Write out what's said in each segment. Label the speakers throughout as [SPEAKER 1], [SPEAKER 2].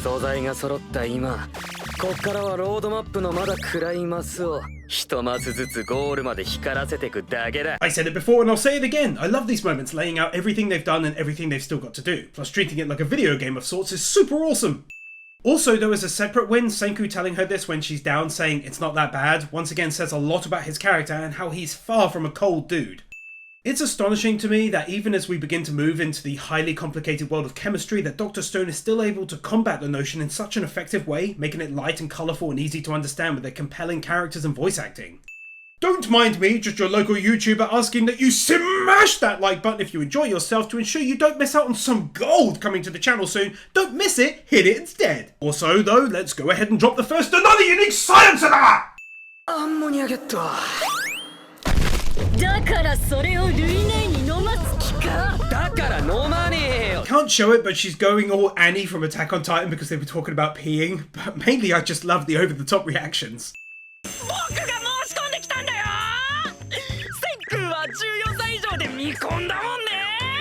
[SPEAKER 1] 素材が揃った今、こっからはロードマップのまだ暗いマスをひとマスずつゴールまで光らせていくだけだ。
[SPEAKER 2] I said it before and I'll say it again. I love these moments laying out everything they've done and everything they've still got to do. Plus treating it like a video game of sorts is super awesome. Also, there was a separate win, Senku telling her this when she's down, saying it's not that bad, once again says a lot about his character and how he's far from a cold dude. It's astonishing to me that even as we begin to move into the highly complicated world of chemistry, that Dr. Stone is still able to combat the notion in such an effective way, making it light and colourful and easy to understand with their compelling characters and voice acting. Don't mind me, just your local YouTuber asking that you smash that like button if you enjoy yourself to ensure you don't miss out on some gold coming to the channel soon. Don't miss it, hit it instead. Also though, let's go ahead and drop the first another unique science of that! Can't show it, but she's going all Annie from Attack on Titan because they were talking about peeing, but mainly I just love the over-the-top reactions.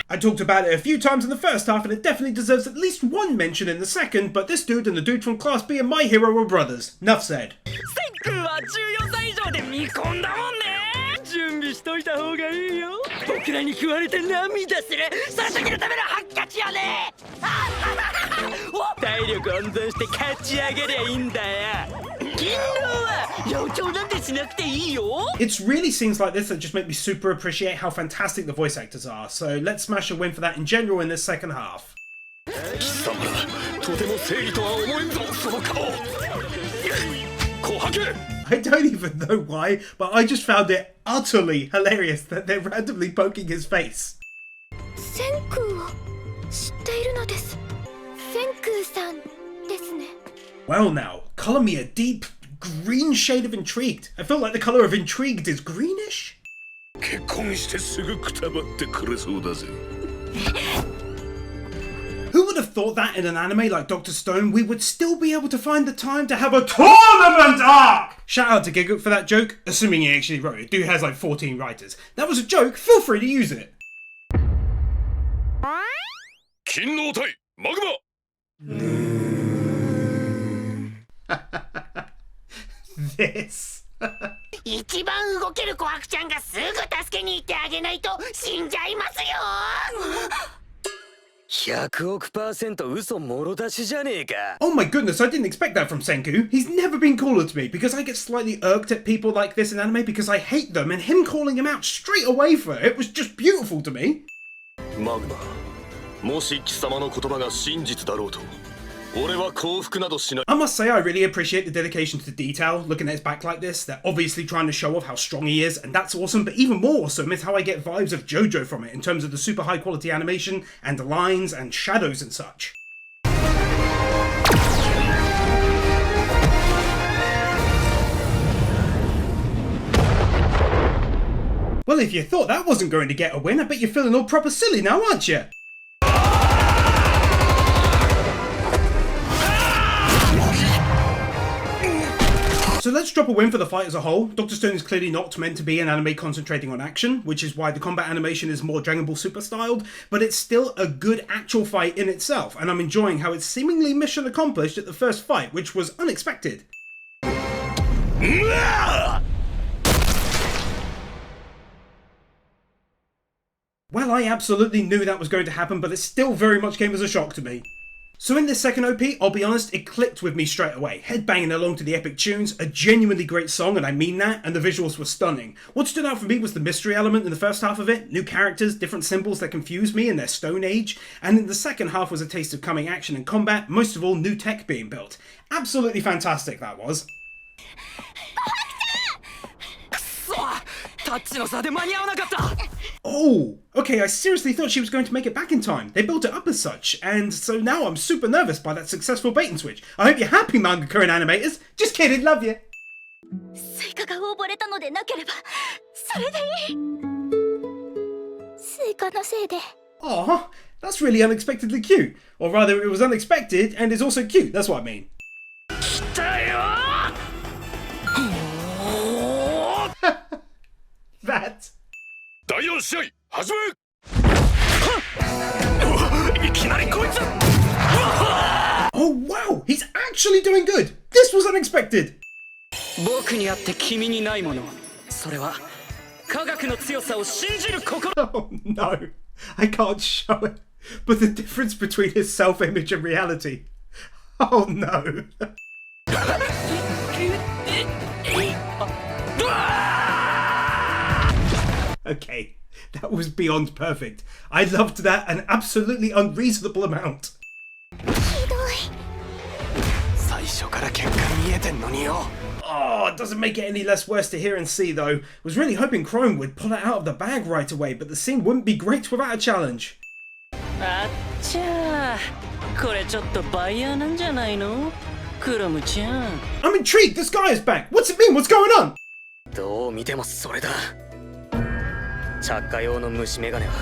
[SPEAKER 2] I talked about it a few times in the first half and it definitely deserves at least one mention in the second, but this dude and the dude from Class B and My Hero were brothers. Nuff said. It's really scenes like this that just make me super appreciate how fantastic the voice actors are, so let's smash a win for that in general in this second half. I don't even know why, but I just found it utterly hilarious that they're randomly poking his face.
[SPEAKER 3] Senku.
[SPEAKER 2] Well now, colour me a deep green shade of intrigued. I feel like the colour of intrigued is greenish. Who would have thought that in an anime like Dr. Stone we would still be able to find the time to have a tournament arc? Shout out to Gigook for that joke, assuming he actually wrote it. Dude has like 14 writers. That was a joke, feel free to use it. This.
[SPEAKER 4] 一番動ける琥珀ちゃんがすぐ助けに行ってあげないと死んじゃいますよ。
[SPEAKER 1] 100億%嘘もろ出しじゃねえか。
[SPEAKER 2] Oh my goodness, I didn't expect that from Senku. He's never been cooler to me because I get slightly irked at people like this in anime because I hate them, and him calling him out straight away for it was just beautiful to me.
[SPEAKER 5] マグマ、もし貴様の言葉が真実だろうと。
[SPEAKER 2] I must say I really appreciate the dedication to detail, looking at his back like this. They're obviously trying to show off how strong he is, and that's awesome, but even more awesome is how I get vibes of JoJo from it in terms of the super high quality animation and lines and shadows and such. Well, if you thought that wasn't going to get a win, I bet you're feeling all proper silly now, aren't you? So let's drop a win for the fight as a whole. Dr. Stone is clearly not meant to be an anime concentrating on action, which is why the combat animation is more Dragon Ball Super styled, but it's still a good actual fight in itself, and I'm enjoying how it's seemingly mission accomplished at the first fight, which was unexpected. Well, I absolutely knew that was going to happen, but it still very much came as a shock to me. So in this second OP, I'll be honest, it clicked with me straight away. Headbanging along to the epic tunes, a genuinely great song, and I mean that, and the visuals were stunning. What stood out for me was the mystery element in the first half of it, new characters, different symbols that confused me in their stone age, and in the second half was a taste of coming action and combat, most of all new tech being built. Absolutely fantastic that was. Oh, okay, I seriously thought she was going to make it back in time. They built it up as such, and so now I'm super nervous by that successful bait and switch. I hope you're happy, mangaka and animators. Just kidding, love you. Aw, that's really unexpectedly cute. Or rather, it was unexpected and is also cute, that's what I mean. That. Oh wow, actually doing good. This was unexpected.
[SPEAKER 1] 僕にあって君にないもの、それは科学の強さを信じる心。
[SPEAKER 2] Oh no, I can't show it. But the difference between his self-image and reality. Oh no. Okay, that was beyond perfect. I loved that an absolutely unreasonable amount.
[SPEAKER 3] ひどい。
[SPEAKER 5] 最初から結果見えてんのによ。
[SPEAKER 2] Oh, it doesn't make it any less worse to hear and see though. Was really hoping Chrome would pull it out of the bag right away, but the scene wouldn't be great without a challenge.
[SPEAKER 6] あっちゃー、これちょっとバイヤーなんじゃないの？クロムちゃん。
[SPEAKER 2] I'm intrigued, this guy is back. What's it mean? What's going on?
[SPEAKER 1] どう見てもそれだ。着火用の虫眼鏡は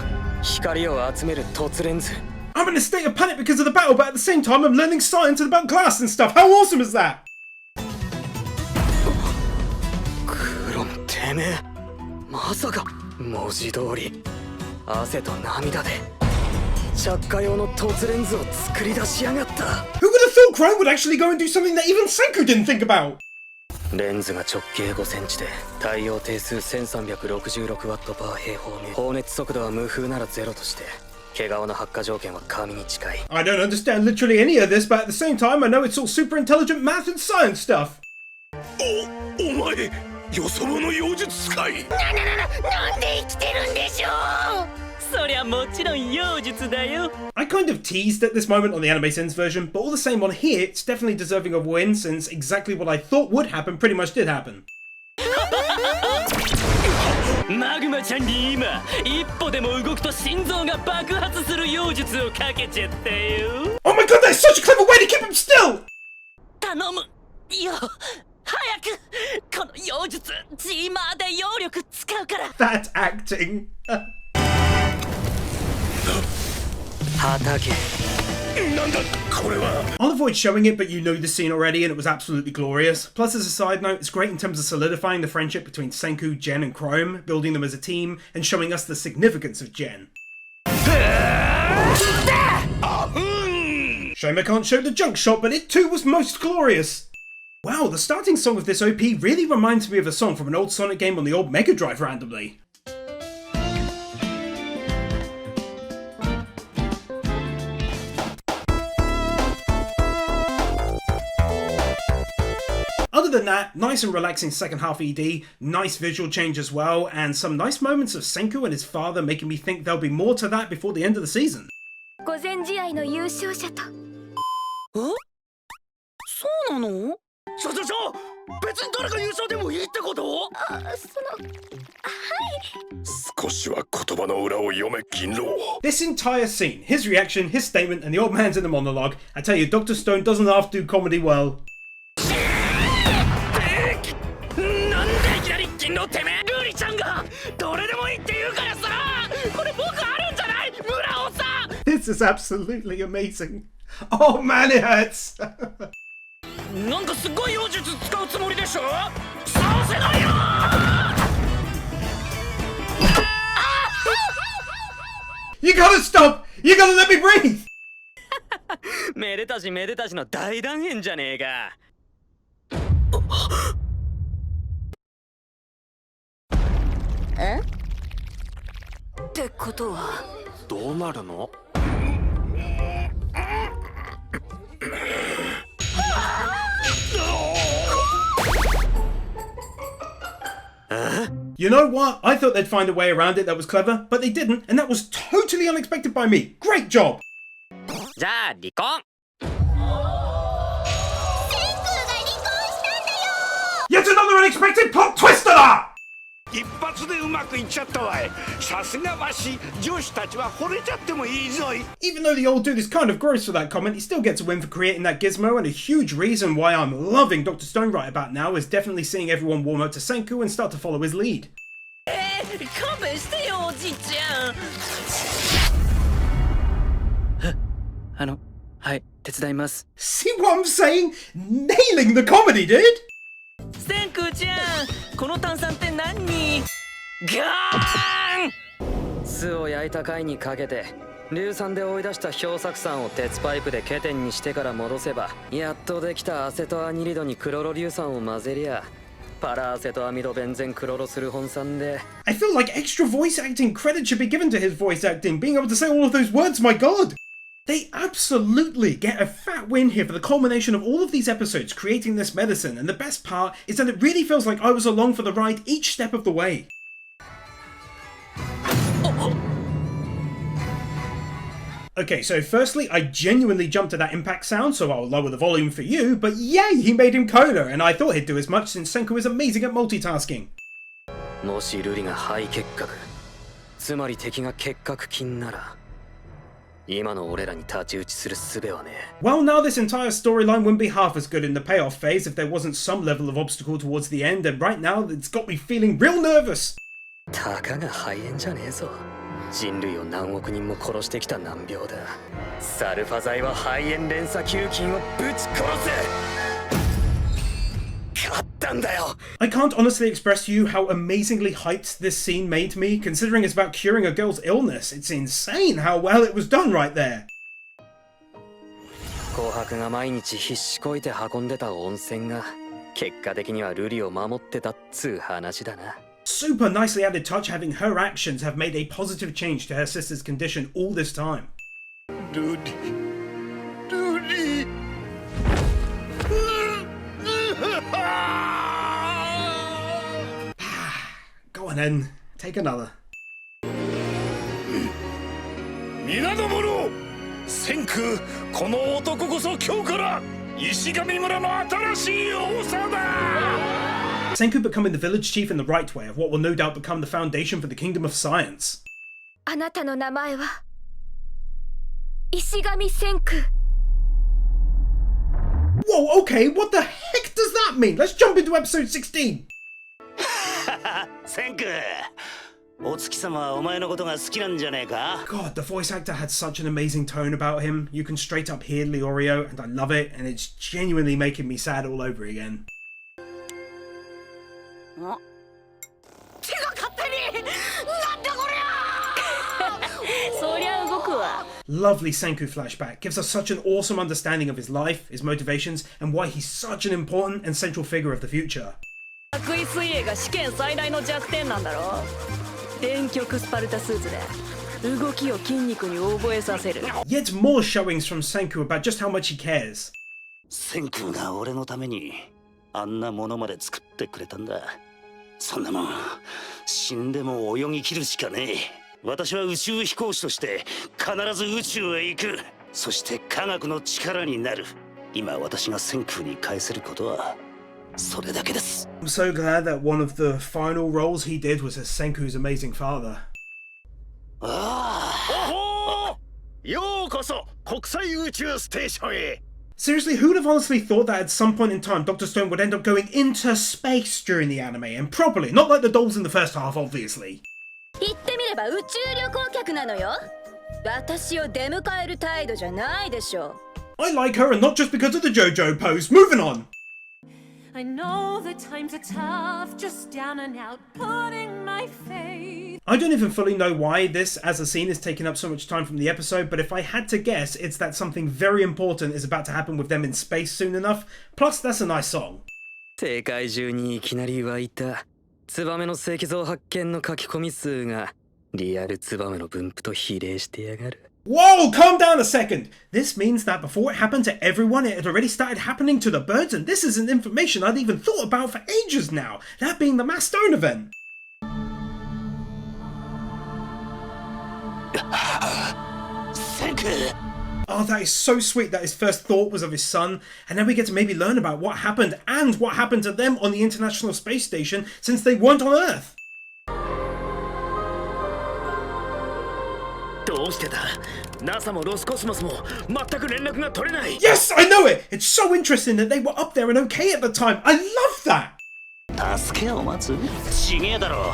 [SPEAKER 1] 光を集める凸レンズ。
[SPEAKER 2] I'm in a state of panic because of the battle, but at the same time I'm learning science about glass and stuff. How awesome is that?
[SPEAKER 1] クロムてめえ、まさか文字通り汗と涙で着火用の凸レンズを作り出しやがった。
[SPEAKER 2] Who would have thought Chrome would actually go and do something that even Senku didn't think about?
[SPEAKER 1] レンズが直径5センチで太陽定数1366ワットパー平方メートル。放熱速度は無風ならゼロとして毛皮の発火条件は神に近い。
[SPEAKER 2] I don't understand literally any of this, but at the same time I know it's all super intelligent math and science stuff.
[SPEAKER 5] お前、よそ者妖術使い。
[SPEAKER 4] なんで生きてるんでしょう。
[SPEAKER 6] そりゃもちろん妖術だよ。
[SPEAKER 2] I kind of teased at this moment on the Anime Sins version, but all the same on here, it's definitely deserving of a win since exactly what I thought would happen pretty much did happen.
[SPEAKER 6] マグマちゃんに今一歩でも動くと心臓が爆発する妖術をかけちゃったよ。
[SPEAKER 2] Oh my god, that's such a clever way to keep him still!
[SPEAKER 6] 頼むよ、早く。この妖術ジーマーで妖力使うから。
[SPEAKER 2] That acting.
[SPEAKER 1] 畑。
[SPEAKER 5] なんだこれは。
[SPEAKER 2] I'll avoid showing it, but you know the scene already and it was absolutely glorious. Plus, as a side note, it's great in terms of solidifying the friendship between Senku, Gen and Chrome, building them as a team, and showing us the significance of Gen. Shame I can't show the junk shot, but it too was most glorious. Wow, the starting song of this OP really reminds me of a song from an old Sonic game on the old Mega Drive randomly. Other than that, nice and relaxing second half ED, nice visual change as well, and some nice moments of Senku and his father making me think there'll be more to that before the end of the season.
[SPEAKER 3] 午前試合の優勝者と。
[SPEAKER 6] そうなの？
[SPEAKER 5] 別に誰が優勝でもいいってこと？少しは言葉の裏を読め、銀狼。
[SPEAKER 2] This entire scene, his reaction, his statement, and the old man's in the monologue, I tell you, Dr. Stone doesn't half do comedy well.
[SPEAKER 6] なんでいきなり銀狼てめえ。ルリちゃんがどれでもいいって言うからさ。これ僕あるんじゃない？村尾さん。
[SPEAKER 2] This is absolutely amazing. Oh man, it hurts.
[SPEAKER 6] なんかすごい妖術使うつもりでしょ？させないよ。
[SPEAKER 2] You gotta stop! You gotta let me breathe!
[SPEAKER 1] めでたしめでたしの大団円じゃねえか。
[SPEAKER 3] ってことは。
[SPEAKER 5] どうなるの？
[SPEAKER 2] You know what? I thought they'd find a way around it that was clever, but they didn't, and that was totally unexpected by me. Great job!
[SPEAKER 1] じゃあ離婚。
[SPEAKER 2] Yet another unexpected plot twister!
[SPEAKER 7] 一発でうまくいっちゃったわい。さすがわし、上司たちは惚れちゃってもいいぞい。
[SPEAKER 2] Even though the old dude is kind of gross for that comment, he still gets a win for creating that gizmo, and a huge reason why I'm loving Dr. Stone right about now is definitely seeing everyone warm up to Senku and start to follow his lead.
[SPEAKER 6] 勘弁してよおじいちゃん。
[SPEAKER 1] はい、手伝います。
[SPEAKER 2] See what I'm saying? Nailing the comedy, dude!
[SPEAKER 6] センクちゃん、この炭酸って何に？ガーン！
[SPEAKER 1] 巣を焼いた貝にかけて硫酸で追い出した漂白酸を鉄パイプでケテンにしてから戻せば、やっとできたアセトアニリドにクロロ硫酸を混ぜりゃ、パラアセトアミドベンゼンクロロスルホン酸で。
[SPEAKER 2] I feel like extra voice acting credit should be given to his voice acting, being able to say all of those words, my god! They absolutely get a fat win here for the culmination of all of these episodes creating this medicine, and the best part is that it really feels like I was along for the ride each step of the way. Okay, so firstly, I genuinely jumped to that impact sound, so I'll lower the volume for you, but yay, he made him Coda, and I thought he'd do as much since Senku is amazing at multitasking.
[SPEAKER 1] もし瑠璃が肺結核、つまり敵が結核菌なら、今の俺らに太刀打ちする術はね。
[SPEAKER 2] Well, now this entire storyline wouldn't be half as good in the payoff phase if there wasn't some level of obstacle towards the end, and right now it's got me feeling real nervous.
[SPEAKER 1] たかが肺炎じゃねえぞ。人類を何億人も殺してきた難病だ。サルファ剤は肺炎連鎖球菌をぶち殺せ。勝ったんだよ。
[SPEAKER 2] I can't honestly express to you how amazingly hyped this scene made me, considering it's about curing a girl's illness. It's insane how well it was done right there.
[SPEAKER 1] 紅白が毎日必死こいて運んでた温泉が結果的には瑠璃を守ってたっつう話だな。
[SPEAKER 2] Super nicely added touch having her actions have made a positive change to her sister's condition all this time.
[SPEAKER 7] ルリルリ
[SPEAKER 2] Go on then, take another.
[SPEAKER 7] 皆の者、千空、この男こそ今日から石神村の新しい王様だ。
[SPEAKER 2] Senku becoming the village chief in the right way of what will no doubt become the foundation for the kingdom of science.
[SPEAKER 3] あなたの名前は石神千空。
[SPEAKER 2] Whoa, okay, what the heck does that mean? Let's jump into episode 16.
[SPEAKER 8] 千空、お月様はお前のことが好きなんじゃねえか?
[SPEAKER 2] God, the voice actor had such an amazing tone about him. You can straight up hear Leorio, and I love it, and it's genuinely making me sad all over again.
[SPEAKER 4] 手が勝手になんだこりゃ
[SPEAKER 3] そりゃ動くわ。
[SPEAKER 2] Lovely Senku flashback gives us such an awesome understanding of his life, his motivations, and why he's such an important and central figure of the future.
[SPEAKER 3] 白衣水泳が試験最大の弱点なんだろ。電極スパルタスーツで動きを筋肉に覚えさせる。
[SPEAKER 2] Yet more showings from Senku about just how much he cares.
[SPEAKER 8] 千空が俺のためにあんなものまで作ってくれたんだ。そんなもん死んでも泳ぎ切るしかねえ。私は宇宙飛行士として必ず宇宙へ行く。そして科学の力になる。今私が千空に返せることはそれだけです。
[SPEAKER 2] I'm so glad that one of the final roles he did was as Senku's amazing father.
[SPEAKER 8] ああ。
[SPEAKER 7] ようこそ国際宇宙ステーションへ。
[SPEAKER 2] Seriously, who'd have honestly thought that at some point in time Dr. Stone would end up going into space during the anime, and properly, not like the dolls in the first half, obviously.
[SPEAKER 3] 言ってみれば宇宙旅行客なのよ。私を出迎える態度じゃないでしょ。
[SPEAKER 2] I like her, and not just because of the JoJo pose. Moving on!
[SPEAKER 9] I know the times are tough, just down and out, putting my faith.
[SPEAKER 2] I don't even fully know why this as a scene is taking up so much time from the episode, but if I had to guess, it's that something very important is about to happen with them in space soon enough. Plus, that's a nice song.
[SPEAKER 1] 世界中にいきなり湧いたツバメの石像発見の書き込み数がリアルツバメの分布と比例してやがる。
[SPEAKER 2] Whoa, calm down a second! This means that before it happened to everyone, it had already started happening to the birds, and this isn't information I'd even thought about for ages now, that being the Mass Stone event. Oh, that is so sweet that his first thought was of his son, and then we get to maybe learn about what happened and what happened to them on the International Space Station since they weren't on Earth.
[SPEAKER 6] どうしてだ NASA もロスコスモスも全く連絡が取れない。
[SPEAKER 2] Yes, I know it! It's so interesting that they were up there and okay at the time. I love that!
[SPEAKER 8] 助けを待つ？ちげえだろ。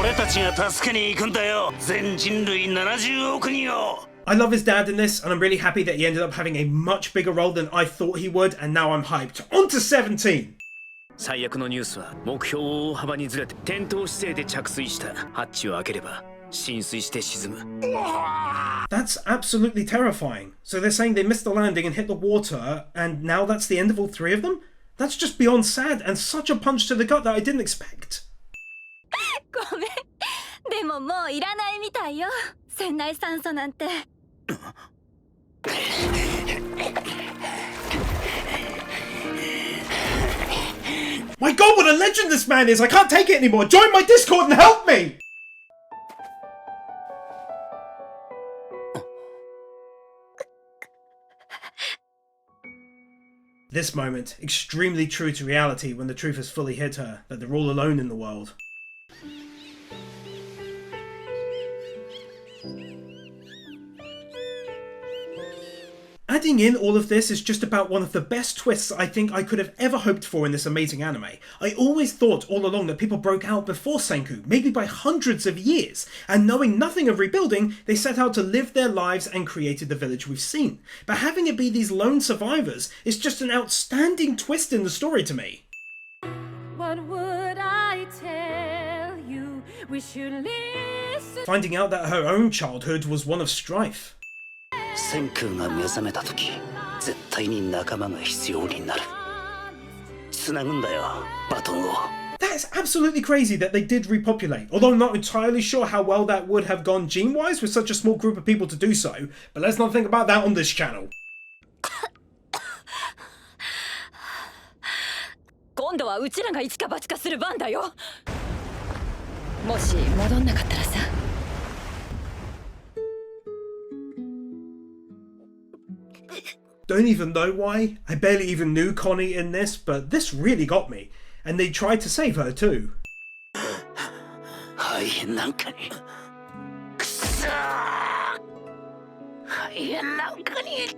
[SPEAKER 8] 俺たちが助けに行くんだよ。全人類70億人を。
[SPEAKER 2] I love his dad in this, and I'm really happy that he ended up having a much bigger role than I thought he would, and now I'm hyped. On to 17!
[SPEAKER 6] 最悪のニュースは目標を大幅にずれて転倒姿勢で着水した。ハッチを開ければ浸水して沈む。
[SPEAKER 2] That's absolutely terrifying. So they're saying they missed the landing and hit the water, and now that's the end of all three of them? That's just beyond sad and such a punch to the gut that I didn't expect.
[SPEAKER 10] ごめん。でももういらないみたいよ。船内酸素なんて。
[SPEAKER 2] My god, what a legend this man is! I can't take it anymore! Join my Discord and help me! This moment, extremely true to reality when the truth has fully hit her, that they're all alone in the world. Adding in all of this is just about one of the best twists I think I could have ever hoped for in this amazing anime. I always thought all along that people broke out before Senku, maybe by hundreds of years, and knowing nothing of rebuilding, they set out to live their lives and created the village we've seen. But having it be these lone survivors is just an outstanding twist in the story to me.
[SPEAKER 9] What would I tell you? We should listen.
[SPEAKER 2] Finding out that her own childhood was one of strife.
[SPEAKER 8] 千空が目覚めた時絶対に仲間が必要になる繋ぐんだよバトンを
[SPEAKER 2] That is absolutely crazy that they did repopulate, although I'm not entirely sure how well that would have gone gene-wise with such a small group of people to do so, but let's not think about that on this channel.
[SPEAKER 3] 今度はうちらが一か八かする番だよ。もし戻んなかったらさ。
[SPEAKER 2] Don't even know why. I barely even knew Connie in this, but this really got me. And they tried to save her too.
[SPEAKER 8] 肺炎なんかにくそー肺炎なんかに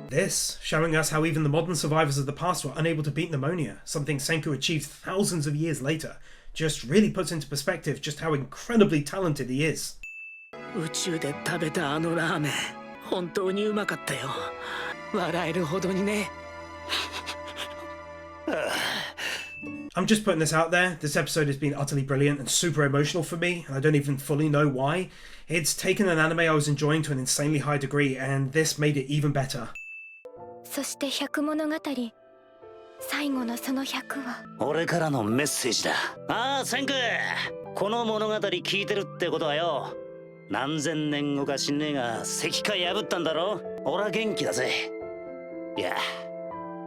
[SPEAKER 2] This, showing us how even the modern survivors of the past were unable to beat pneumonia, something Senku achieved thousands of years later, just really puts into perspective just how incredibly talented he is.
[SPEAKER 6] 宇宙で食べたあのラーメン本当にうまかったよ。笑えるほどにね。
[SPEAKER 2] I'm just putting this out there. This episode has been utterly brilliant and super emotional for me, and I don't even fully know why. It's taken an anime I was enjoying to an insanely high degree, and this made it even better.
[SPEAKER 10] そして100物語。最後のその100は。
[SPEAKER 8] 俺からのメッセージだ。ああ、千空。この物語聞いてるってことはよ。何千年後か知んねえが石化破ったんだろ。俺は元気だぜ。いや。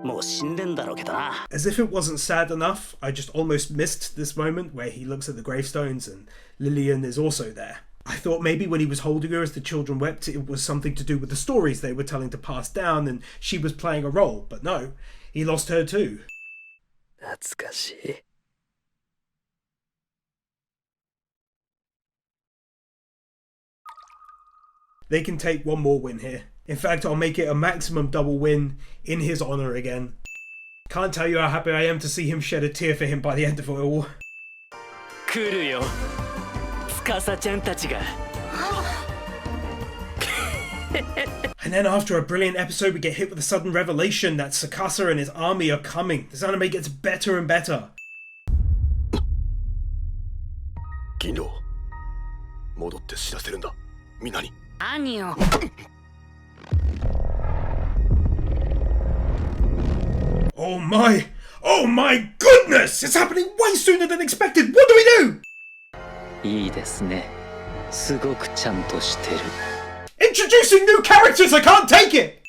[SPEAKER 8] もう死んでんだろうけどな。
[SPEAKER 2] As if it wasn't sad enough, I just almost missed this moment where he looks at the gravestones and Lillian is also there. I thought maybe when he was holding her as the children wept, it was something to do with the stories they were telling to pass down and she was playing a role, but no, he lost her too.
[SPEAKER 1] 懐かしい。
[SPEAKER 2] They can take one more win here. In fact, I'll make it a maximum double win in his honour again. Can't tell you how happy I am to see him shed a tear for him by the end of it all.
[SPEAKER 6] 来るよ。司ちゃんたちが。
[SPEAKER 2] And then after a brilliant episode, we get hit with a sudden revelation that Tsukasa and his army are coming. This anime gets better and better.
[SPEAKER 5] 銀狼、戻って知らせるんだ。みんなに。
[SPEAKER 4] 何よ。
[SPEAKER 2] Oh my goodness! It's happening way sooner than expected! What do we do?
[SPEAKER 11] いいですね。すごくちゃんとしてる。
[SPEAKER 2] Introducing new characters! I can't take it!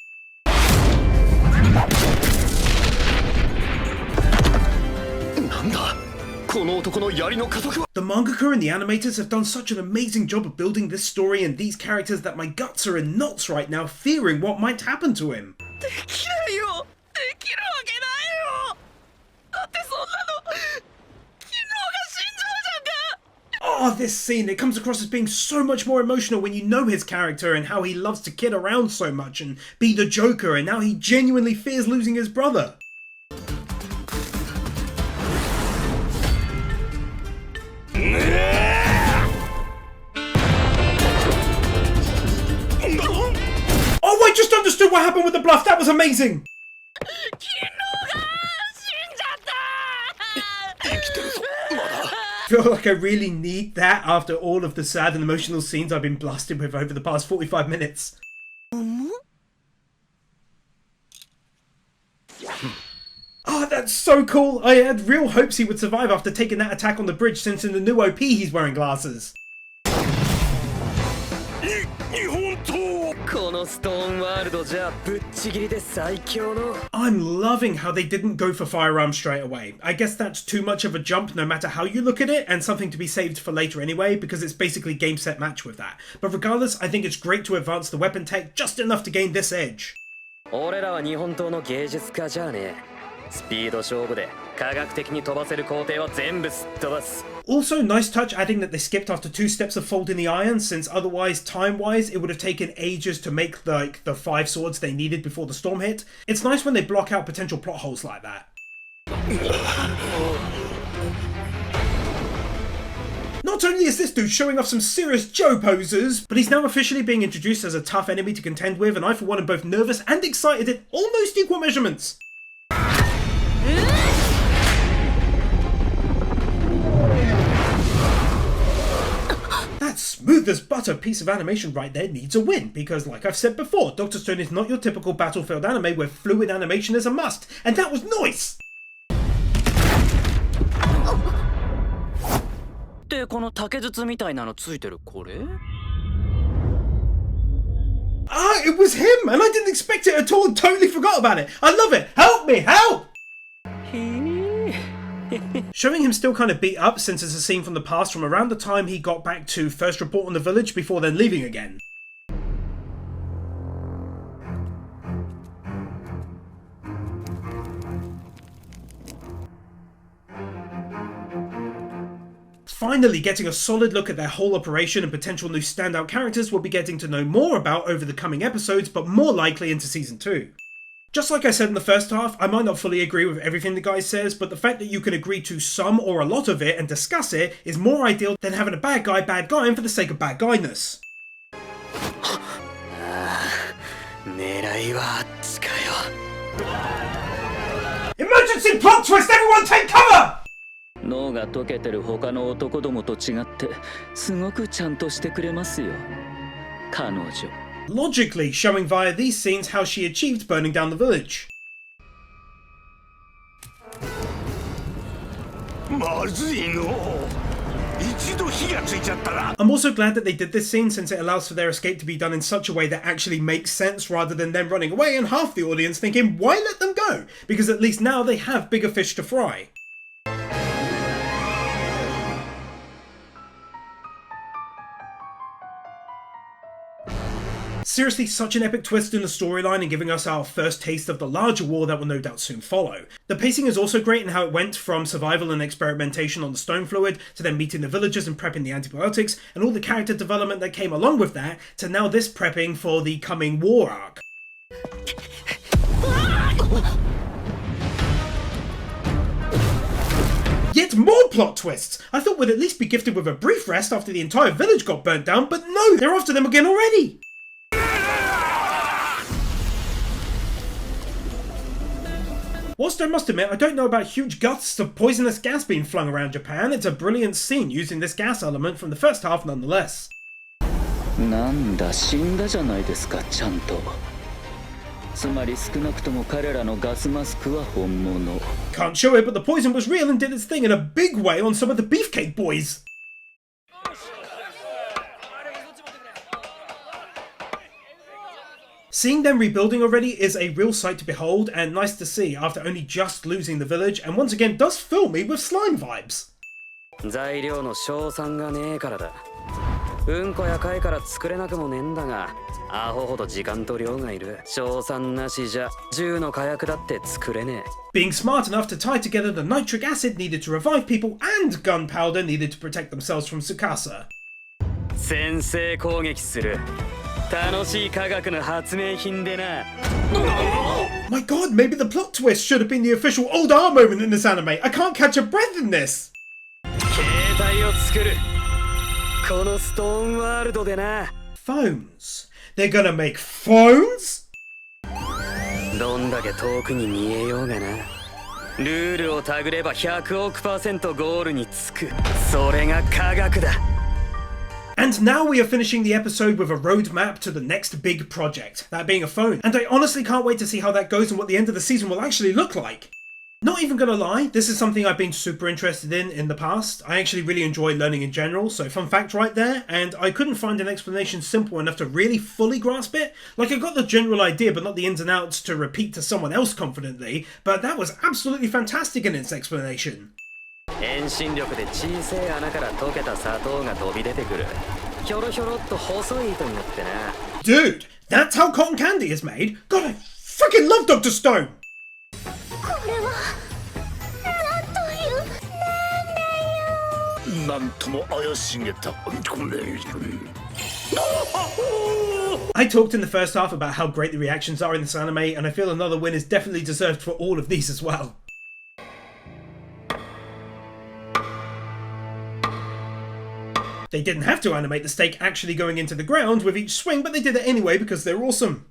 [SPEAKER 2] The mangaka and the animators have done such an amazing job of building this story and these characters that my guts are in knots right now, fearing what might happen to him. Oh, this scene, it comes across as being so much more emotional when you know his character and how he loves to kid around so much and be the Joker, and now he genuinely fears losing his brother. Oh, I just understood what happened with the bluff. That was amazing. feel like I really need that after all of the sad and emotional scenes I've been blasted with over the past 45 minutes. Oh, that's so cool! I had real hopes he would survive after taking that attack on the bridge, since in the new OP he's wearing glasses. I'm loving how they didn't go for firearms straight away. I guess that's too much of a jump no matter how you look at it, and something to be saved for later anyway, because it's basically game set match with that. But regardless, I think it's great to advance the weapon tech just enough to gain this edge. Also, nice touch adding that they skipped after 2 steps of folding the iron, since otherwise, time-wise, it would have taken ages to make the 5 swords they needed before the storm hit. It's nice when they block out potential plot holes like that. Not only is this dude showing off some serious Joe poses, but he's now officially being introduced as a tough enemy to contend with, and I for one am both nervous and excited in almost equal measurements. That smooth as butter piece of animation right there needs a win, because like I've said before, Dr. Stone is not your typical Battlefield anime where fluid animation is a must, and that was nice! Ah, it was him, and I didn't expect it at all and totally forgot about it. I love it. Help me, help! Showing him still kind of beat up, since it's a scene from the past from around the time he got back to first report on the village before then leaving again. Finally getting a solid look at their whole operation and potential new standout characters we'll be getting to know more about over the coming episodes, but more likely into Season 2. Just like I said in the first half, I might not fully agree with everything the guy says, but the fact that you can agree to some or a lot of it and discuss it is more ideal than having a bad guy for the sake of bad guyness. Emergency plot twist! Everyone take cover!
[SPEAKER 11] 脳が溶けてる他の男どもと違ってすごくちゃんとしてくれますよ彼女
[SPEAKER 2] Logically showing via these scenes how she achieved burning down the village. I'm also glad that they did this scene, since it allows for their escape to be done in such a way that actually makes sense rather than them running away and half the audience thinking, why let them go? Because at least now they have bigger fish to fry. Seriously, such an epic twist in the storyline and giving us our first taste of the larger war that will no doubt soon follow. The pacing is also great in how it went from survival and experimentation on the stone fluid, to then meeting the villagers and prepping the antibiotics, and all the character development that came along with that, to now this prepping for the coming war arc. Yet more plot twists! I thought we'd at least be gifted with a brief rest after the entire village got burnt down, but no, they're after them again already! Whilst I must admit I don't know about huge gusts of poisonous gas being flung around Japan, it's a brilliant scene using this gas element from the first half nonetheless.
[SPEAKER 11] なんだ死んだじゃないですかちゃんとつまり少なくとも彼らのガスマスクは本物
[SPEAKER 2] Can't show it, but the poison was real and did its thing in a big way on some of the Beefcake boys. Seeing them rebuilding already is a real sight to behold, and nice to see after only just losing the village, and once again does fill me with slime vibes.
[SPEAKER 1] 材料の賞賛がねえからだ。うんこや貝から作れなくもねえんだが、アホほど時間と量がいる。賞賛なしじゃ銃の火薬だって作れねえ。
[SPEAKER 2] Being smart enough to tie together the nitric acid needed to revive people and gunpowder needed to protect themselves from Tsukasa.
[SPEAKER 1] 先制攻撃する。楽しい科学の発明品でな。
[SPEAKER 2] My god, maybe the plot twist should have been the official old R moment in this anime. I can't catch a breath in this.
[SPEAKER 1] 携帯を作る。このストーンワールドでな。
[SPEAKER 2] Phones? They're gonna make phones?
[SPEAKER 1] どんだけ遠くに見えようがな。ルールをたぐれば100億%ゴールにつく。それが科学だ。
[SPEAKER 2] And now we are finishing the episode with a roadmap to the next big project, that being a phone. And I honestly can't wait to see how that goes and what the end of the season will actually look like. Not even gonna lie, this is something I've been super interested in the past. I actually really enjoy learning in general, so fun fact right there, and I couldn't find an explanation simple enough to really fully grasp it. Like, I got the general idea but not the ins and outs to repeat to someone else confidently, but that was absolutely fantastic in its explanation.
[SPEAKER 1] 遠心力で小さい穴から溶けた砂糖が飛び出てくる。ひょろひょろっと細い糸になってな。
[SPEAKER 2] Dude, that's how cotton candy is made? God, I freaking love Dr. Stone!
[SPEAKER 10] これはなんというなんだよ。
[SPEAKER 7] なんとも怪しげた。
[SPEAKER 2] I talked in the first half about how great the reactions are in this anime, and I feel another win is definitely deserved for all of these as well. They didn't have to animate the stake actually going into the ground with each swing, but they did it anyway because they're awesome.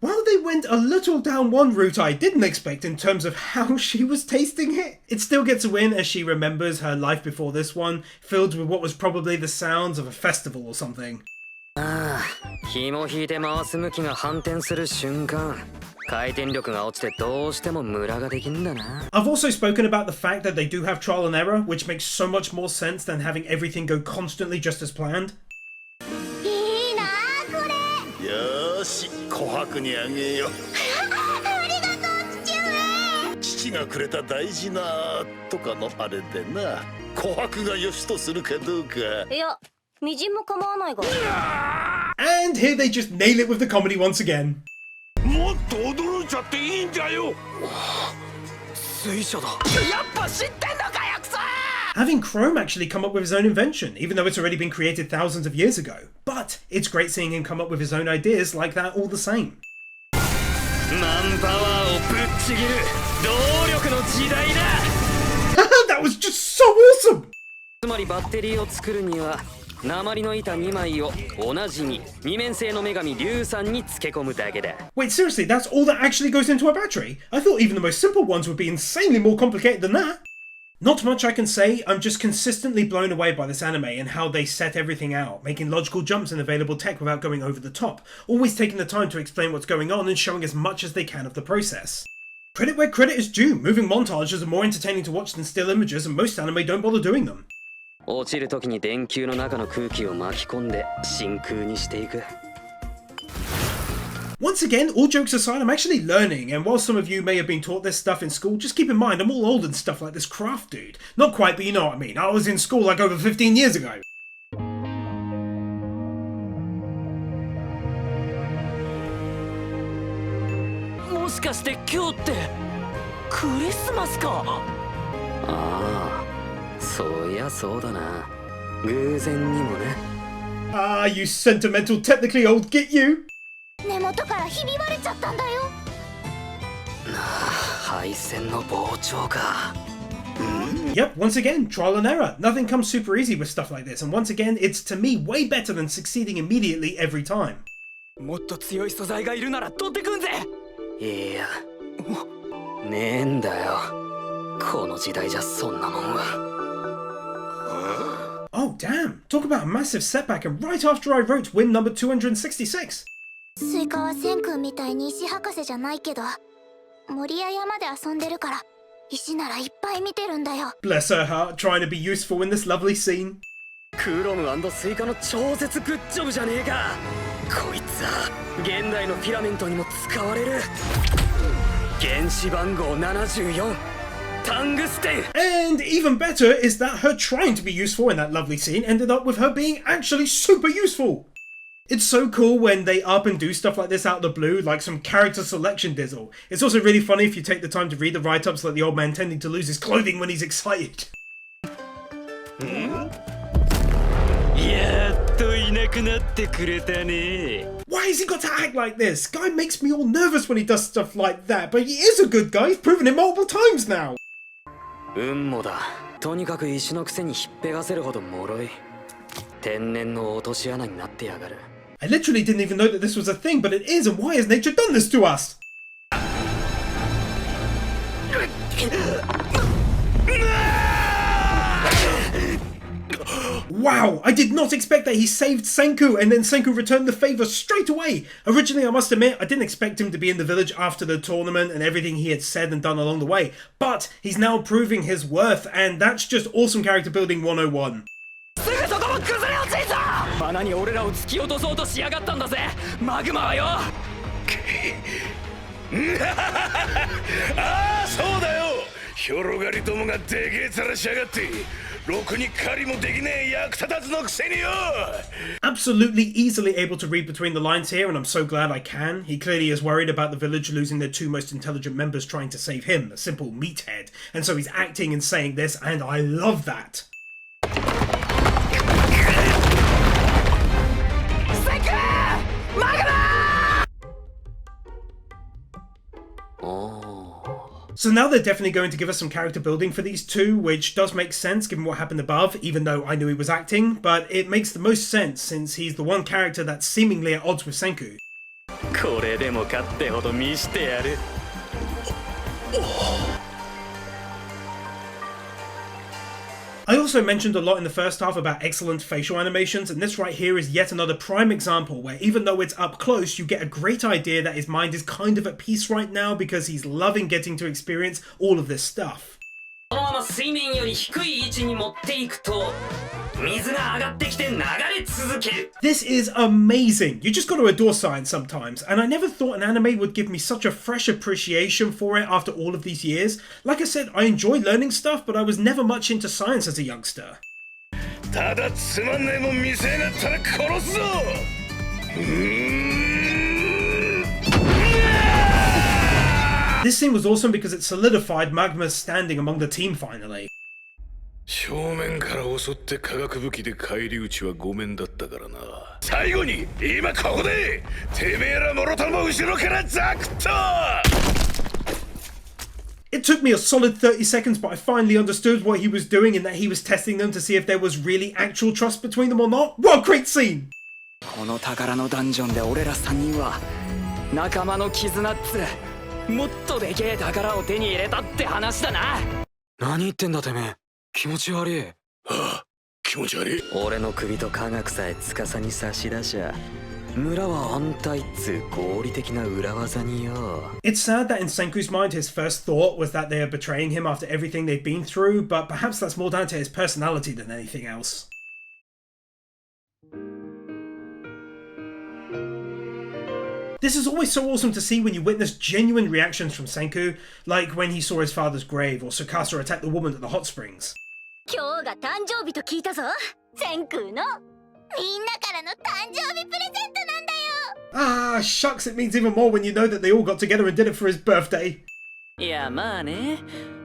[SPEAKER 2] While they went a little down one route I didn't expect in terms of how she was tasting it, it still gets a win as she remembers her life before this one, filled with what was probably the sounds of a festival or something.
[SPEAKER 1] 紐引いて回す向きが反転する瞬間。回転力が落ちてどうしてもムラができんだな。
[SPEAKER 2] I've also spoken about the fact that they do have trial and error, which makes so much more sense than having everything go constantly just as planned.
[SPEAKER 10] いいなあこれ。
[SPEAKER 7] よーし、琥珀にあげよう。
[SPEAKER 10] ありがとう父上。
[SPEAKER 7] 父がくれた大事なとかのあれでな、琥珀が良しとするかどうか。
[SPEAKER 10] いや、みじんも構わないが。
[SPEAKER 2] And here they just nail it with the comedy once again.
[SPEAKER 7] もっと驚いちゃっていいんだよ。
[SPEAKER 6] 水車だ。やっぱ知ってんのかよクソ。
[SPEAKER 2] Having Chrome actually come up with his own invention, even though it's already been created thousands of years ago. But it's great seeing him come up with his own ideas like that all the same.
[SPEAKER 1] マンパワーをぶっちぎる動力の時代だ。
[SPEAKER 2] That was just so awesome!
[SPEAKER 1] つまりバッテリーを作るには鉛の板2枚を同じに二面性の女神硫酸に漬け込むだけだ。
[SPEAKER 2] Wait, seriously, that's all that actually goes into a battery? I thought even the most simple ones would be insanely more complicated than that. Not much I can say, I'm just consistently blown away by this anime and how they set everything out, making logical jumps in available tech without going over the top, always taking the time to explain what's going on and showing as much as they can of the process. Credit where credit is due, moving montages are more entertaining to watch than still images and most anime don't bother doing them.
[SPEAKER 1] 落ちる時に電球の中の空気を巻き込んで真空にしていく。
[SPEAKER 2] Once again, all jokes aside, I'm actually learning, and while some of you may have been taught this stuff in school, just keep in mind I'm all old and stuff like this craft dude. Not quite, but you know what I mean. I was in school like over 15 years ago.
[SPEAKER 6] もしかして今日ってクリスマスか。
[SPEAKER 1] ああ、そういやそうだな。偶然にもね。
[SPEAKER 2] Ah, you sentimental, technically old git you!
[SPEAKER 10] 根元からひび割れちゃったんだよ。
[SPEAKER 1] 配線の膨張か。
[SPEAKER 2] Yep, once again, trial and error. Nothing comes super easy with stuff like this, and once again, it's to me way better than succeeding immediately every time.
[SPEAKER 6] もっと強い素材がいるなら取ってくんぜ。
[SPEAKER 1] いや、ねえんだよ。この時代じゃそんなもんは。
[SPEAKER 2] Oh damn, talk about a massive setback, and right after I wrote win number 266.
[SPEAKER 10] スイカはセン君みたいに石博士じゃないけど、森や山で遊んでるから石ならいっぱい見てるんだよ。
[SPEAKER 2] Bless her heart, trying to be useful in this lovely scene.
[SPEAKER 1] クロム&スイカの超絶グッジョブじゃねえか。こいつは現代のフィラメントにも使われる原子番号74タングステン。
[SPEAKER 2] And even better is that her trying to be useful in that lovely scene ended up with her being actually super useful. It's so cool when they up and do stuff like this out of the blue, like some character selection dizzle. It's also really funny if you take the time to read the write-ups, like the old man tending to lose his clothing when he's excited.
[SPEAKER 6] やっといなくなってくれたね。
[SPEAKER 2] Why has he got to act like this? Guy makes me all nervous when he does stuff like that, but he is a good guy. He's proven it multiple times now.
[SPEAKER 1] 運もだ。とにかく石のくせにひっぺがせるほど脆い。天然の落とし穴になってやがる。
[SPEAKER 2] I literally didn't even know that this was a thing, but it is, and why has nature done this to us? Wow, I did not expect that he saved Senku and then Senku returned the favour straight away. Originally, I must admit, I didn't expect him to be in the village after the tournament and everything he had said and done along the way, but he's now proving his worth, and that's just awesome character building 101.
[SPEAKER 6] すぐそこも崩れ落ちるぞ。穴に俺らを突き落とそうとしやがったんだぜマグマはよ。
[SPEAKER 7] ああそうだよ広がりどもがでけえ面しやがってろくに狩りもできねえ役立たずのくせによ
[SPEAKER 2] Absolutely easily able to read between the lines here, and I'm so glad I can. He clearly is worried about the village losing their two most intelligent members trying to save him, a simple meathead, and so he's acting and saying this, and I love that. So now they're definitely going to give us some character building for these two, which does make sense given what happened above, even though I knew he was acting, but it makes the most sense since he's the one character that's seemingly at odds with Senku.
[SPEAKER 6] これでもかってほど見してやる。
[SPEAKER 2] I also mentioned a lot in the first half about excellent facial animations, and this right here is yet another prime example where even though it's up close, you get a great idea that his mind is kind of at peace right now because he's loving getting to experience all of this stuff.
[SPEAKER 6] このまま水面より低い位置に持っていくと水が上がってきて流れ続ける。
[SPEAKER 2] This is amazing! You just got to adore science sometimes, and I never thought an anime would give me such a fresh appreciation for it after all of these years. Like I said, I enjoy learning stuff, but I was never much into science as a youngster.
[SPEAKER 7] ただつまんねえもん見せやがったら殺すぞ
[SPEAKER 2] This scene was awesome because it solidified Magma's standing among the team finally.
[SPEAKER 7] 正面から襲って化学武器で返り討ちはごめんだったからな最後に今ここでてめえらもろとも後ろからザクッと
[SPEAKER 2] It took me a solid 30 seconds, but I finally understood what he was doing and that he was testing them to see if there was really actual trust between them or not. What a great scene!
[SPEAKER 6] この宝のダンジョンで俺ら3人は仲間の絆っつもっとでけえ宝を手に入れたって話だな。何言ってんだてめえ。気持ち悪い。
[SPEAKER 7] ああ、気持ち悪い。
[SPEAKER 1] 俺の首と科学さえ司に差し出しゃ村は安泰っつ合理的な裏技によ。
[SPEAKER 2] It's sad that in Senku's mind his first thought was that they are betraying him after everything they've been through, but perhaps that's more down to his personality than anything else. This is always so awesome to see when you witness genuine reactions from Senku, like when he saw his father's grave or Tsukasa attack the woman at the hot springs.
[SPEAKER 10] 今日が誕生日と聞いたぞ。千空のみんなからの誕生日プレゼントなんだよ。
[SPEAKER 2] Ah, shucks, it means even more when you know that they all got together and did it for his birthday.
[SPEAKER 6] いやまあね、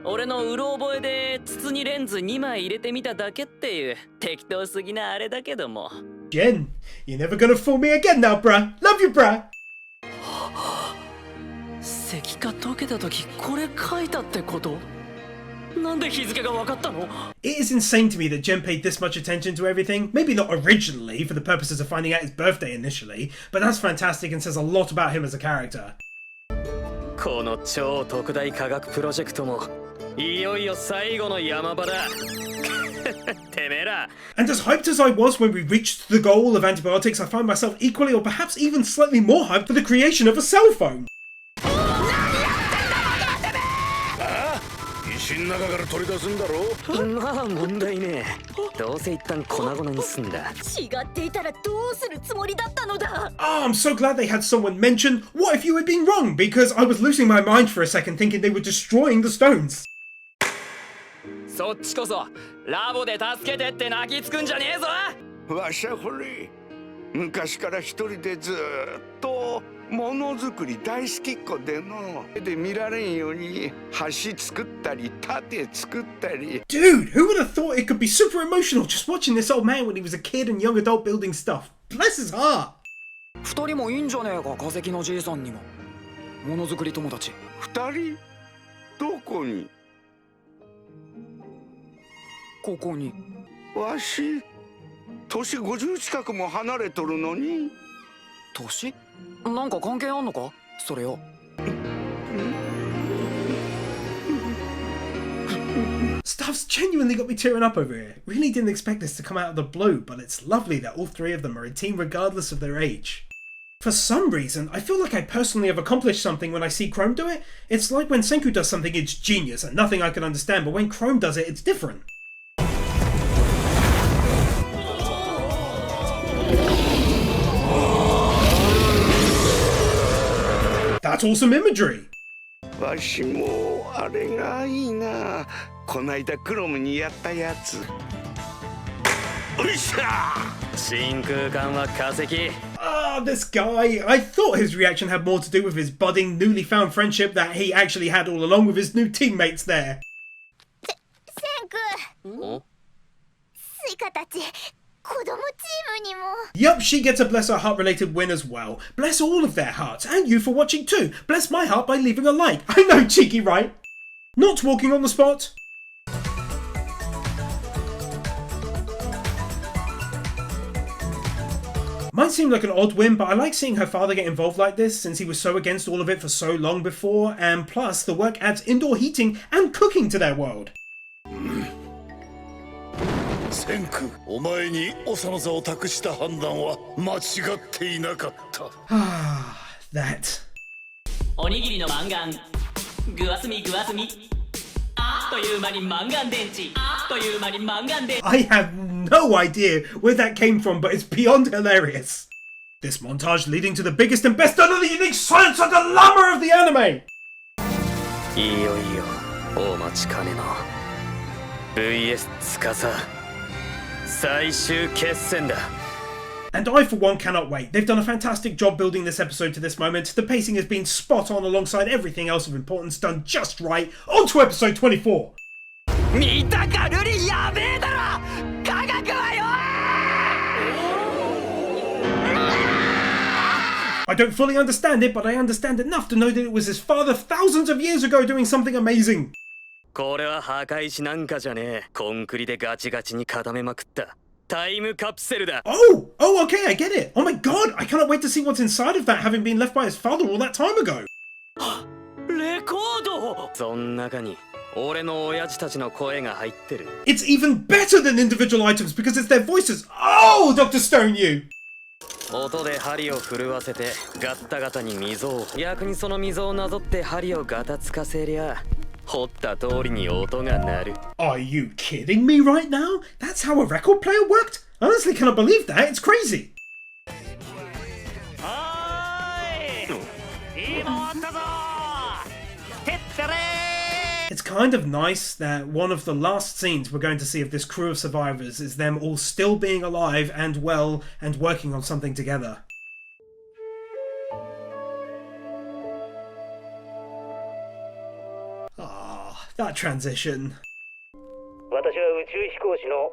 [SPEAKER 6] 俺のうろ覚えで筒にレンズ2枚入れてみただけっていう適当すぎなあれだけども。
[SPEAKER 2] Jen, you're never gonna fool me again now, bruh. Love you, bruh.
[SPEAKER 6] 石化溶けた時これ書いたってこと？なんで日付が分かったの？
[SPEAKER 2] It is insane to me that Jen paid this much attention to everything. Maybe not originally for the purposes of finding out his birthday initially, but that's fantastic and says a lot about him as a character.
[SPEAKER 1] この超特大科学プロジェクトもいよいよ最後の山場だ。てめえら。
[SPEAKER 2] And as hyped as I was when we reached the goal of antibiotics, I find myself equally or perhaps even slightly more hyped for the creation of a cell phone.
[SPEAKER 7] 石の中から取り出すんだろ
[SPEAKER 1] まあ問題ねえ。どうせ一旦粉々にすんだ。
[SPEAKER 3] 違っていたらどうするつもりだったのだ。
[SPEAKER 2] Oh, I'm so glad they had someone mention, what if you had been wrong? Because I was losing my mind for a second thinking they were destroying the stones.
[SPEAKER 6] そっちこそラボで助けてって泣きつくんじゃねえぞ。
[SPEAKER 12] わしゃこれ昔から一人でずっとものづくり大好きっ子でので見られんように橋作ったり盾作ったり
[SPEAKER 2] Dude, who would have thought it could be super emotional just watching this old man when he was a kid and young adult building stuff? Bless his heart.
[SPEAKER 6] 二人もいいんじゃねえか化石のじいさんにもものづくり友達。
[SPEAKER 12] 二人どこに
[SPEAKER 6] ここに。
[SPEAKER 12] わし年50近くも離れとるのに
[SPEAKER 6] 年？なんか関係あんのかそれよ。
[SPEAKER 2] Stuff's genuinely got me tearing up over here. Really didn't expect this to come out of the blue, but it's lovely that all three of them are a team regardless of their age. For some reason, I feel like I personally have accomplished something when I see Chrome do it. It's like when Senku does something, it's genius and nothing I can understand, but when Chrome does it, it's different. That's awesome imagery!
[SPEAKER 12] わしもあれがいいな。こないだクロムにやったやつ。おいしゃ。
[SPEAKER 1] 真空管は化石。
[SPEAKER 2] Ah, this guy. I thought his reaction had more to do with his budding, newly found friendship that he actually had all along with his new teammates there.
[SPEAKER 10] Senku. スイカたち、子供チームにも。
[SPEAKER 2] Yup, she gets a bless her heart related win as well. Bless all of their hearts, and you for watching too. Bless my heart by leaving a like. I know, cheeky, right? Not walking on the spot. Might seem like an odd win, but I like seeing her father get involved like this since he was so against all of it for so long before, and plus the work adds indoor heating and cooking to their world.
[SPEAKER 7] センク、お前に長の座を託した判断は間違っていなかった。
[SPEAKER 2] Ah, that.
[SPEAKER 13] おにぎりのマンガン、グワスミグワスミ。あっという間にマンガン電池。あっという間にマンガン電池。
[SPEAKER 2] I have no idea where that came from, but it's beyond hilarious. This montage leading to the biggest and best done of the unique science and dilemma of the anime!
[SPEAKER 1] いよいよお待ちかねの VS 司最終決戦だ。
[SPEAKER 2] And I for one cannot wait. They've done a fantastic job building this episode to this moment. The pacing has been spot on alongside everything else of importance done just right. On to episode 24!
[SPEAKER 13] 見たかルリやべえだろ科学はよ
[SPEAKER 2] I don't fully understand it, but I understand enough to know that it was his father thousands of years ago doing something amazing.
[SPEAKER 1] これは破壊しなんかじゃねえ。コンクリでガチガチに固めまくったタイムカプセルだ。
[SPEAKER 2] Oh, okay, I get it. Oh my god, I cannot wait to see what's inside of that, having been left by his father all that time ago.
[SPEAKER 1] レコード。そん中に俺の親父たちの声が入ってる。
[SPEAKER 2] It's even better than individual items because it's their voices. Oh, Dr. Stone, you.
[SPEAKER 1] 音で針を震わせてガッタガタに溝を、逆にその溝をなぞって針をガタつかせりゃ掘った通りに音が鳴る。
[SPEAKER 2] Are you kidding me right now? That's how a record player worked? I honestly cannot believe that. It's crazy. It's kind of nice that one of the last scenes we're going to see of this crew of survivors is them all still being alive and well and working on something together. Ah, that transition.
[SPEAKER 8] 私は宇宙飛行士の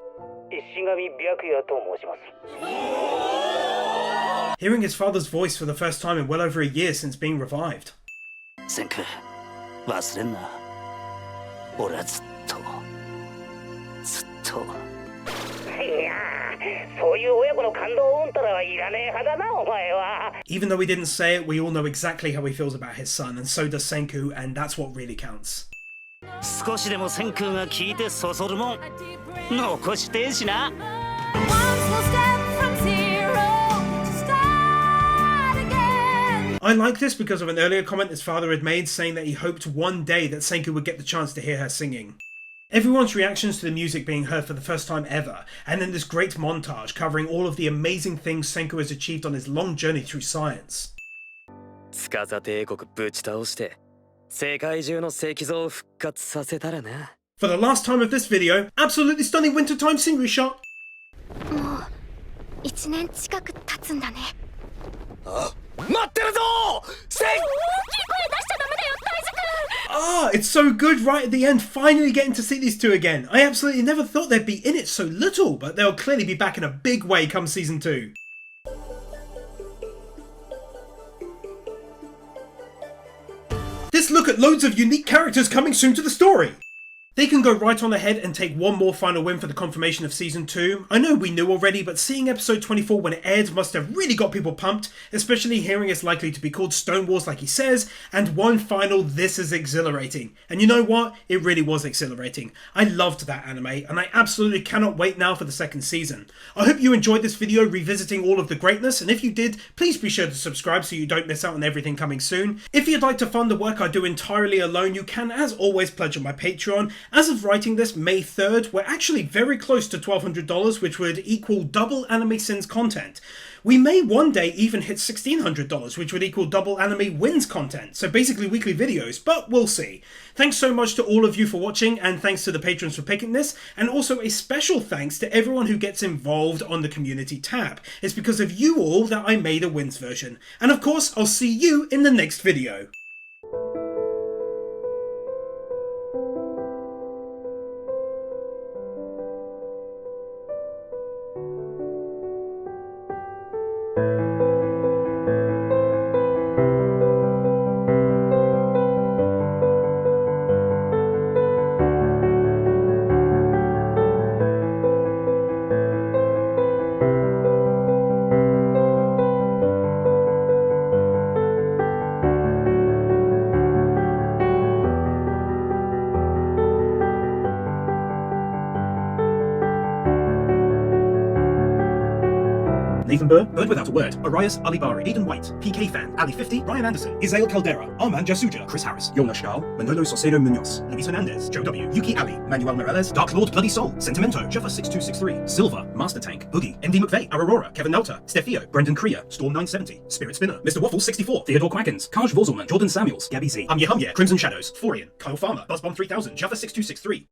[SPEAKER 8] 石神白夜と申します。
[SPEAKER 2] Hearing his father's voice for the first time in well over a year since being revived.
[SPEAKER 8] センク、忘れんな。俺はずっと。いや、そういう親子の感動うんたらはいらねえ派だな、お前は。
[SPEAKER 2] Even though we didn't say it, we all know exactly how he feels about his son, and so does Senku, and that's what really counts.
[SPEAKER 8] 少しでもセンクが聞いてそそるもん残してえしな。
[SPEAKER 2] I like this because of an earlier comment his father had made saying that he hoped one day that Senku would get the chance to hear her singing. Everyone's reactions to the music being heard for the first time ever, and then this great montage covering all of the amazing things Senku has achieved on his long journey through science.
[SPEAKER 1] 司帝国ぶち倒して世界中の石像を復活させたらな。
[SPEAKER 2] For the last time of this video, absolutely stunning wintertime scenery shot.
[SPEAKER 10] もう1年近く経つんだね。
[SPEAKER 6] 待ってるぞセン。
[SPEAKER 2] Ah, it's so good right at the end, finally getting to see these two again. I absolutely never thought they'd be in it so little, but they'll clearly be back in a big way come season 2. This look at loads of unique characters coming soon to the story. They can go right on ahead and take one more final win for the confirmation of Season 2. I know we knew already, but seeing episode 24 when it aired must have really got people pumped, especially hearing it's likely to be called Stone Wars like he says, and one final This Is Exhilarating. And you know what? It really was exhilarating. I loved that anime, and I absolutely cannot wait now for the second season. I hope you enjoyed this video revisiting all of the greatness, and if you did, please be sure to subscribe so you don't miss out on everything coming soon. If you'd like to fund the work I do entirely alone, you can, as always, pledge on my Patreon. As of writing this, May 3rd, we're actually very close to $1,200, which would equal double Anime Sins content. We may one day even hit $1,600, which would equal double Anime Wins content, so basically weekly videos, but we'll see. Thanks so much to all of you for watching, and thanks to the patrons for picking this, and also a special thanks to everyone who gets involved on the community tab. It's because of you all that I made a Wins version. And of course, I'll see you in the next video. Nathan Burr, Bird Without a Word, Arias Alibari, Aidan White, PK Fan, Ali 50, Ryan Anderson, Isael Caldera, Arman Jasuja, Chris Harris, Yona Stahl, Manolo Saucedo Munoz, Luis Hernandez, Joe W, Yuki Ali, Manuel Morales, Dark Lord Bloody Soul, Sentimento, Jeffa 6263, Silva, Master Tank, Boogie, MD McVeigh, Aurora, Kevin Nelta, Stefio, Brendan Kriya, Storm 970, Spirit Spinner, Mr. Waffle 64, Theodore Quackens, Kaj Vorzelman, Jordan Samuels, Gabby Z, Humye, Crimson Shadows, Forian, Kyle Farmer, Buzzbomb 3000, Jeffa 6263.